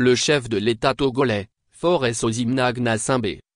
le chef de l'État togolais, Faure Osinbajo,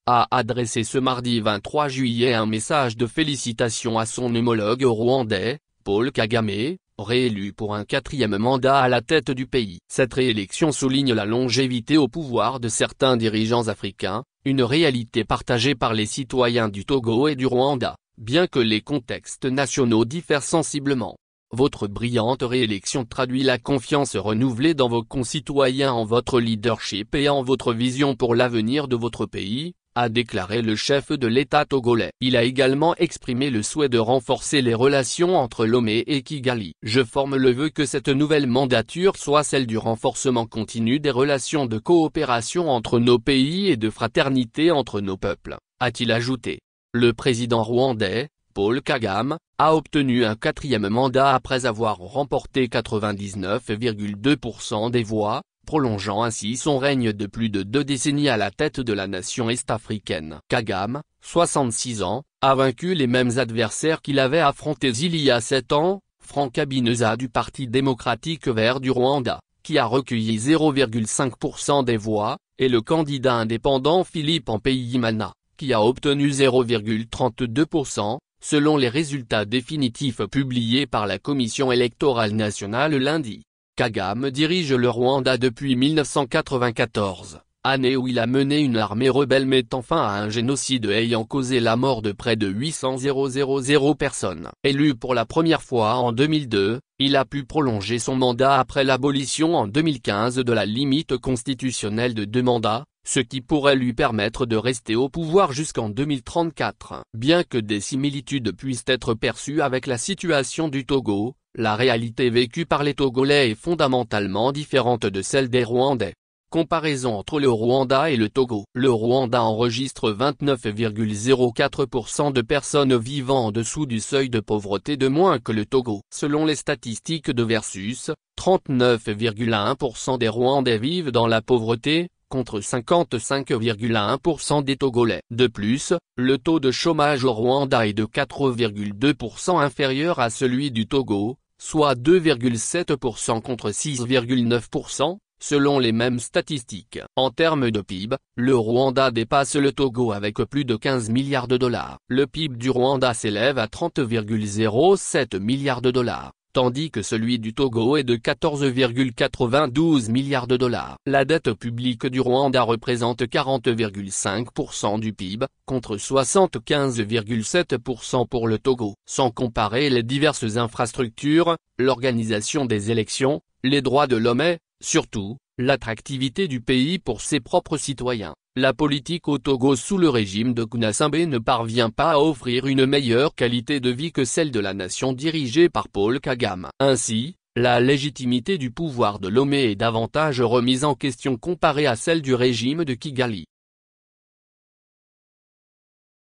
a adressé ce mardi 23 juillet un message de félicitations à son homologue rwandais, Paul Kagame, réélu pour un 4e mandat à la tête du pays. Cette réélection souligne la longévité au pouvoir de certains dirigeants africains, une réalité partagée par les citoyens du Togo et du Rwanda, bien que les contextes nationaux diffèrent sensiblement. Votre brillante réélection traduit la confiance renouvelée dans vos concitoyens en votre leadership et en votre vision pour l'avenir de votre pays, a déclaré le chef de l'État togolais. Il a également exprimé le souhait de renforcer les relations entre Lomé et Kigali. Je forme le vœu que cette nouvelle mandature soit celle du renforcement continu des relations de coopération entre nos pays et de fraternité entre nos peuples, a-t-il ajouté. Le président rwandais, Paul Kagame, a obtenu un 4e mandat après avoir remporté 99,2% des voix, prolongeant ainsi son règne de plus de 2 décennies à la tête de la nation est-africaine. Kagame, 66 ans, a vaincu les mêmes adversaires qu'il avait affrontés il y a 7 ans, Frank Habineza du Parti démocratique vert du Rwanda, qui a recueilli 0,5% des voix, et le candidat indépendant Philippe Mpayimana, qui a obtenu 0,32%, selon les résultats définitifs publiés par la Commission électorale nationale lundi. Kagame dirige le Rwanda depuis 1994, année où il a mené une armée rebelle mettant fin à un génocide ayant causé la mort de près de 800 000 personnes. Élu pour la première fois en 2002, il a pu prolonger son mandat après l'abolition en 2015 de la limite constitutionnelle de 2 mandats, ce qui pourrait lui permettre de rester au pouvoir jusqu'en 2034. Bien que des similitudes puissent être perçues avec la situation du Togo, la réalité vécue par les Togolais est fondamentalement différente de celle des Rwandais. Comparaison entre le Rwanda et le Togo. Le Rwanda enregistre 29,04% de personnes vivant en dessous du seuil de pauvreté de moins que le Togo. Selon les statistiques de Versus, 39,1% des Rwandais vivent dans la pauvreté, contre 55,1% des Togolais. De plus, le taux de chômage au Rwanda est de 4,2% inférieur à celui du Togo, soit 2,7% contre 6,9%, selon les mêmes statistiques. En termes de PIB, le Rwanda dépasse le Togo avec plus de 15 milliards de dollars. Le PIB du Rwanda s'élève à 30,07 milliards de dollars, tandis que celui du Togo est de 14,92 milliards de dollars. La dette publique du Rwanda représente 40,5% du PIB, contre 75,7% pour le Togo. Sans comparer les diverses infrastructures, l'organisation des élections, les droits de l'homme et, surtout, l'attractivité du pays pour ses propres citoyens. La politique au Togo sous le régime de Gnassingbe ne parvient pas à offrir une meilleure qualité de vie que celle de la nation dirigée par Paul Kagame. Ainsi, la légitimité du pouvoir de Lomé est davantage remise en question comparée à celle du régime de Kigali.